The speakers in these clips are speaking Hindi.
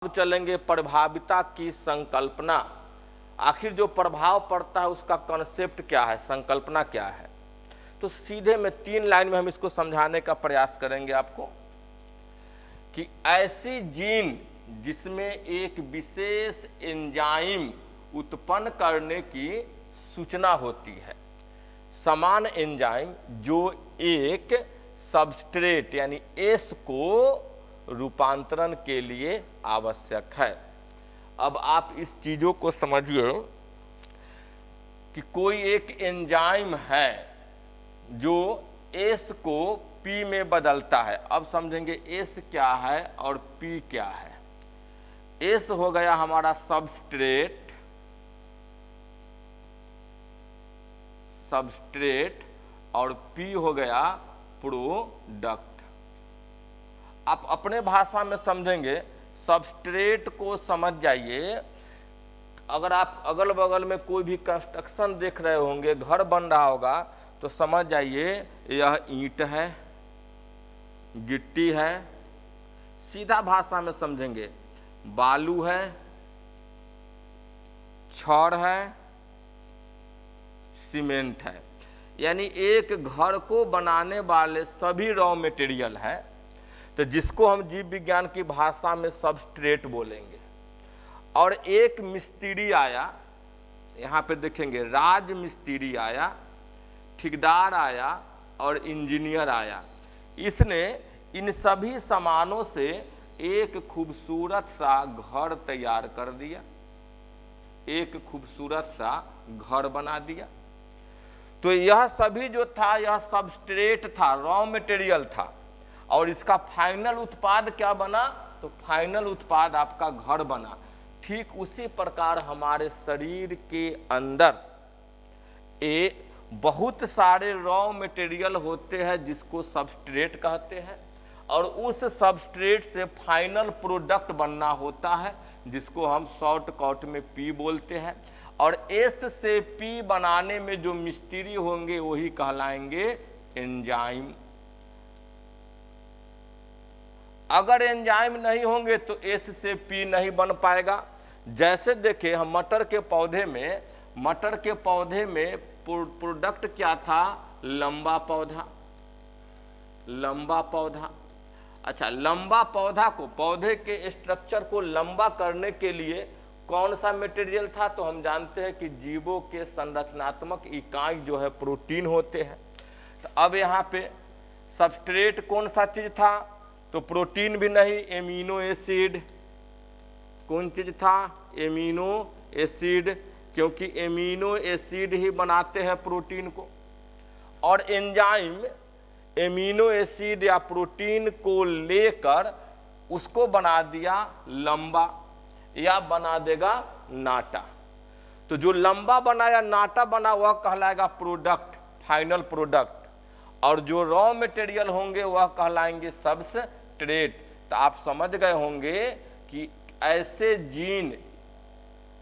अब चलेंगे प्रभाविता की संकल्पना। आखिर जो प्रभाव पड़ता है उसका कॉन्सेप्ट क्या है, संकल्पना क्या है। तो सीधे में 3 लाइन में हम इसको समझाने का प्रयास करेंगे आपको कि ऐसी जीन जिसमें एक विशेष एंजाइम उत्पन्न करने की सूचना होती है, समान एंजाइम जो एक सबस्ट्रेट यानी एस को रूपांतरण के लिए आवश्यक है। अब आप इस चीजों को समझिए कि कोई एक एंजाइम है जो एस को पी में बदलता है। अब समझेंगे एस क्या है और पी क्या है। एस हो गया हमारा सबस्ट्रेट और पी हो गया प्रोडक्ट। आप अपने भाषा में समझेंगे, सबस्ट्रेट को समझ जाइए। अगर आप अगल बगल में कोई भी कंस्ट्रक्शन देख रहे होंगे, घर बन रहा होगा, तो समझ जाइए यह ईंट है, गिट्टी है। सीधा भाषा में समझेंगे, बालू है, छड़ है, सीमेंट है। यानी एक घर को बनाने वाले सभी रॉ मटेरियल है, तो जिसको हम जीव विज्ञान की भाषा में सबस्ट्रेट बोलेंगे। और एक मिस्त्री आया, यहाँ पे देखेंगे राज मिस्त्री आया, ठेकेदार आया और इंजीनियर आया। इसने इन सभी सामानों से एक खूबसूरत सा घर तैयार कर दिया, एक खूबसूरत सा घर बना दिया। तो यह सभी जो था यह सबस्ट्रेट था, रॉ मटेरियल था। और इसका फाइनल उत्पाद क्या बना? तो फाइनल उत्पाद आपका घर बना। ठीक उसी प्रकार हमारे शरीर के अंदर बहुत सारे रॉ मटेरियल होते हैं जिसको सबस्ट्रेट कहते हैं, और उस सबस्ट्रेट से फाइनल प्रोडक्ट बनना होता है जिसको हम शॉर्टकट में पी बोलते हैं। और एस से पी बनाने में जो मिस्त्री होंगे वही कहलाएंगे एंजाइम। अगर एंजाइम नहीं होंगे तो एस से पी नहीं बन पाएगा। जैसे देखें हम मटर के पौधे में प्रोडक्ट क्या था? लंबा पौधा। अच्छा, लंबा पौधे के स्ट्रक्चर को लंबा करने के लिए कौन सा मटेरियल था? तो हम जानते हैं कि जीवों के संरचनात्मक इकाई जो है प्रोटीन होते हैं। तो अब यहाँ पे सबस्ट्रेट कौन सा चीज था? तो प्रोटीन भी नहीं, एमिनो एसिड। कौन चीज था? एमिनो एसिड, क्योंकि एमिनो एसिड ही बनाते हैं प्रोटीन को। और एंजाइम एमिनो एसिड या प्रोटीन को लेकर उसको बना दिया लंबा, या बना देगा नाटा। तो जो लंबा बना या नाटा बना वह कहलाएगा प्रोडक्ट, फाइनल प्रोडक्ट। और जो रॉ मटेरियल होंगे वह कहलाएंगे सबस्ट्रेट। तो आप समझ गए होंगे कि ऐसे जीन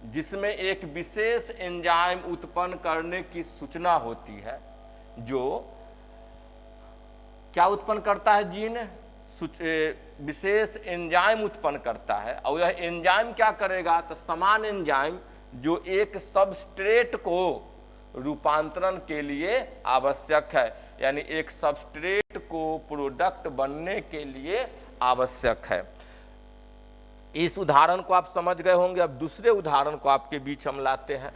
जिसमें एक विशेष एंजाइम उत्पन्न करने की सूचना होती है, जो क्या उत्पन्न करता है? जीन विशेष एंजाइम उत्पन्न करता है। और यह एंजाइम क्या करेगा? तो समान एंजाइम जो एक सबस्ट्रेट को रूपांतरण के लिए आवश्यक है, यानी एक सबस्ट्रेट को प्रोडक्ट बनने के लिए आवश्यक है। इस उदाहरण को आप समझ गए होंगे। अब दूसरे उदाहरण को आपके बीच हम लाते हैं।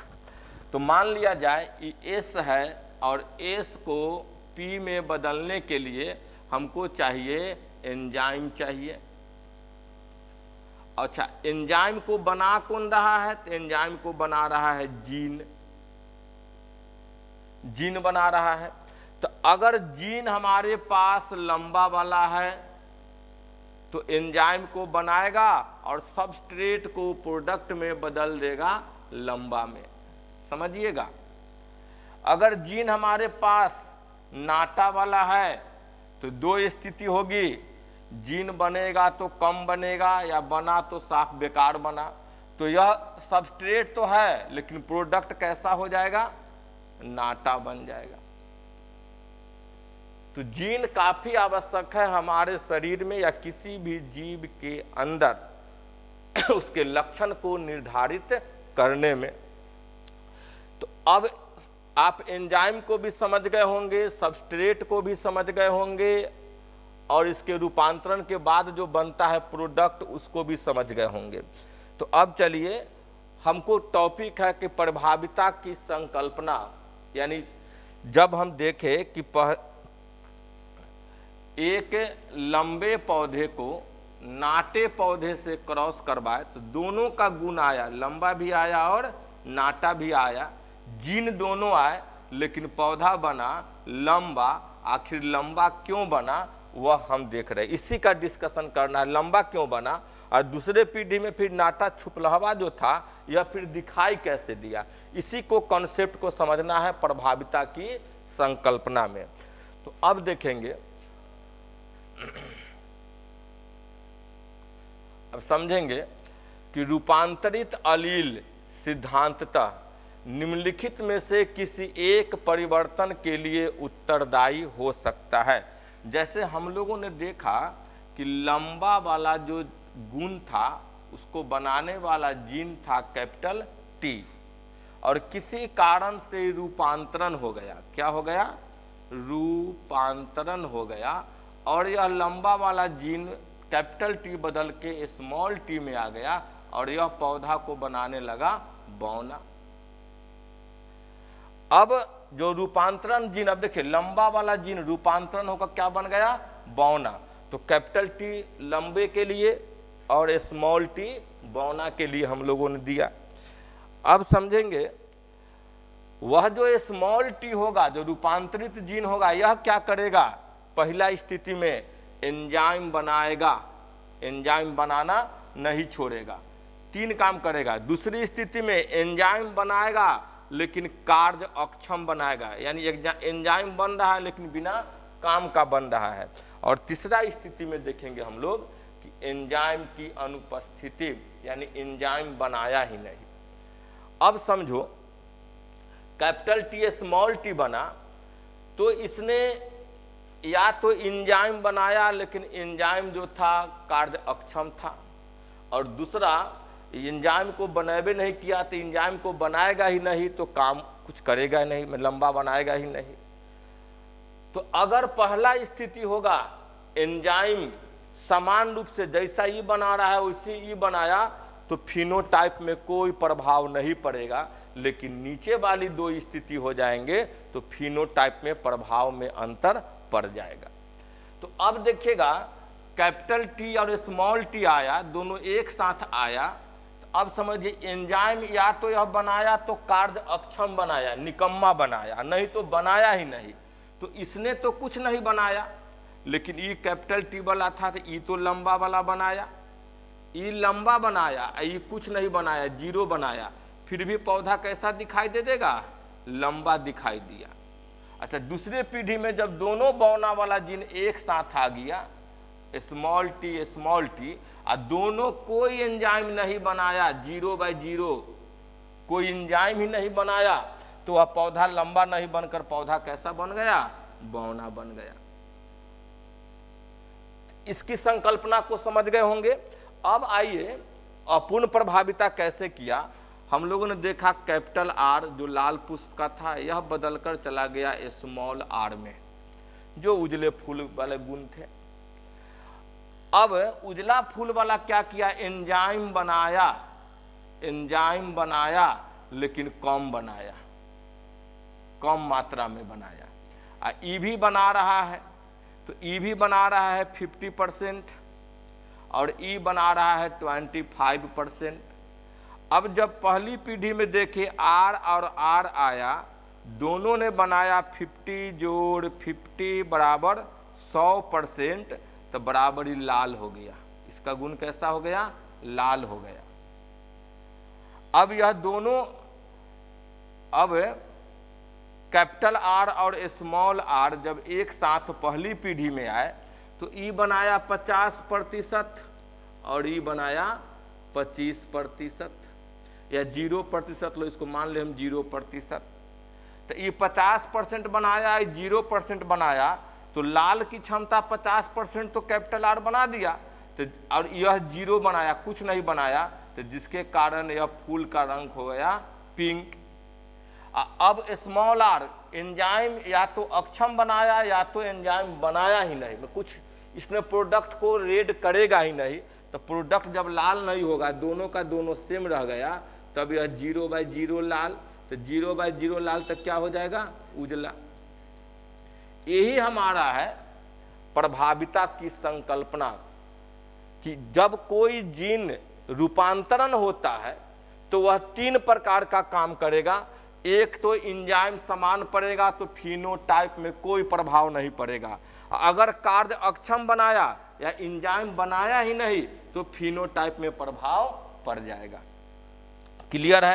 तो मान लिया जाए कि एस है और एस को पी में बदलने के लिए हमको चाहिए एंजाइम चाहिए। अच्छा, एंजाइम को बना कौन रहा है? तो एंजाइम को बना रहा है जीन बना रहा है। तो अगर जीन हमारे पास लंबा वाला है तो एंजाइम को बनाएगा और सबस्ट्रेट को प्रोडक्ट में बदल देगा लंबा में। समझिएगा, अगर जीन हमारे पास नाटा वाला है तो दो स्थिति होगी, जीन बनेगा तो कम बनेगा, या बना तो साफ बेकार बना। तो यह सबस्ट्रेट तो है लेकिन प्रोडक्ट कैसा हो जाएगा? नाटा बन जाएगा। तो जीन काफी आवश्यक है हमारे शरीर में या किसी भी जीव के अंदर। उसके लक्षण को निर्धारित करने में। तो अब आप एंजाइम को भी समझ गए होंगे, सबस्ट्रेट को भी समझ गए होंगे, और इसके रूपांतरण के बाद जो बनता है प्रोडक्ट उसको भी समझ गए होंगे। तो अब चलिए, हमको टॉपिक है कि प्रभाविता की संकल्पना, यानी जब हम देखें कि एक लंबे पौधे को नाटे पौधे से क्रॉस करवाए तो दोनों का गुण आया, लंबा भी आया और नाटा भी आया, जीन दोनों आए, लेकिन पौधा बना लंबा। आखिर लंबा क्यों बना वह हम देख रहे हैं, इसी का डिस्कशन करना है, लंबा क्यों बना, और दूसरे पीढ़ी में फिर नाटा छुपलहवा जो था यह फिर दिखाई कैसे दिया। इसी को कॉन्सेप्ट को समझना है प्रभाविता की संकल्पना में। तो अब देखेंगे, अब समझेंगे कि रूपांतरित अलील सिद्धांततः निम्नलिखित में से किसी एक परिवर्तन के लिए उत्तरदायी हो सकता है। जैसे हम लोगों ने देखा कि लंबा वाला जो गुण था उसको बनाने वाला जीन था कैपिटल टी, और किसी कारण से रूपांतरण हो गया। क्या हो गया? रूपांतरण हो गया, और यह लंबा वाला जीन कैपिटल टी बदल के स्मॉल टी में आ गया, और यह पौधा को बनाने लगा बौना। अब जो रूपांतरण जीन, अब देखिए लंबा वाला जीन रूपांतरण होकर क्या बन गया? बौना। तो कैपिटल टी लंबे के लिए और स्मॉल टी बौना के लिए हम लोगों ने दिया। अब समझेंगे, वह जो स्मॉल टी होगा, जो रूपांतरित जीन होगा, यह क्या करेगा? पहला स्थिति में एंजाइम बनाएगा, एंजाइम बनाना नहीं छोड़ेगा, 3 काम करेगा। दूसरी स्थिति में एंजाइम बनाएगा लेकिन कार्य अक्षम बनाएगा, यानी एंजाइम बन रहा है लेकिन बिना काम का बन रहा है। और तीसरा स्थिति में देखेंगे हम लोग कि एंजाइम की अनुपस्थिति, यानी एंजाइम बनाया ही नहीं। अब समझो, कैपिटल टी स्मॉल टी बना तो इसने या तो एंजाइम बनाया लेकिन एंजाइम जो था कार्य अक्षम था, और दूसरा एंजाइम को बनावे नहीं किया तो एंजाइम को बनाएगा ही नहीं तो काम कुछ करेगा नहीं, लंबा बनाएगा ही नहीं। तो अगर पहला स्थिति होगा एंजाइम समान रूप से जैसा ई बना रहा है वैसे ई बनाया तो फिनोटाइप में कोई प्रभाव नहीं पड़ेगा, लेकिन नीचे वाली 2 स्थिति हो जाएंगे तो फिनोटाइप में प्रभाव में अंतर पड़ जाएगा। तो अब देखिएगा, कैपिटल टी और स्मॉल टी आया, दोनों एक साथ आया। तो अब समझिए, एंजाइम या तो यह बनाया तो कार्य अक्षम बनाया, निकम्मा बनाया, नहीं तो बनाया ही नहीं। तो इसने तो कुछ नहीं बनाया, लेकिन ई कैपिटल टी वाला था तो ई तो लंबा वाला बनाया, ई लंबा बनाया, ई कुछ नहीं बनाया, 0 बनाया, फिर भी पौधा कैसा दिखाई दे देगा? लंबा दिखाई दिया। अच्छा, दूसरे पीढ़ी में जब दोनों बौना वाला जीन एक साथ आ गया, स्मॉल टी, और दोनों कोई एंजाइम नहीं बनाया, 0/0 कोई एंजाइम ही नहीं बनाया, तो वह पौधा लंबा नहीं बनकर पौधा कैसा बन गया? बौना बन गया। इसकी संकल्पना को समझ गए होंगे। अब आइए, अपूर्ण प्रभाविता कैसे किया। हम लोगों ने देखा कैपिटल आर जो लाल पुष्प का था यह बदलकर चला गया स्मॉल आर में, जो उजले फूल वाले गुण थे। अब उजला फूल वाला क्या किया? एंजाइम बनाया लेकिन कम बनाया, कम मात्रा में बनाया। ई भी बना रहा है, तो ई भी बना रहा है 50% और ई बना रहा है 25%। अब जब पहली पीढ़ी में देखे आर और आर आया, दोनों ने बनाया 50 जोड़ 50 बराबर 100%, तो बराबर ही लाल हो गया। इसका गुण कैसा हो गया? लाल हो गया। अब यह दोनों, अब कैपिटल आर और स्मॉल आर जब एक साथ पहली पीढ़ी में आए तो ई बनाया 50% और ई बनाया 25%, या 0% लो, इसको मान ले हम 0%। तो ये 50% बनाया, 0% बनाया, तो लाल की क्षमता 50% तो कैपिटल आर बना दिया, तो और यह जीरो बनाया, कुछ नहीं बनाया, तो जिसके कारण यह फूल का रंग हो गया पिंक। अब स्मॉल आर एंजाइम या तो अक्षम बनाया या तो एंजाइम बनाया ही नहीं, कुछ इसने प्रोडक्ट को रेड करेगा ही नहीं। तो प्रोडक्ट जब लाल नहीं होगा, दोनों का दोनों सेम रह गया, तब यह 0/0 लाल, तो 0/0 लाल तक क्या हो जाएगा, उजला। यही हमारा है प्रभाविता की संकल्पना कि जब कोई जीन रूपांतरण होता है तो वह 3 प्रकार का काम करेगा। एक तो एंजाइम समान पड़ेगा तो फिनोटाइप में कोई प्रभाव नहीं पड़ेगा। अगर कार्य अक्षम बनाया या एंजाइम बनाया ही नहीं तो फिनोटाइप में प्रभाव पड़ जाएगा। क्लियर है?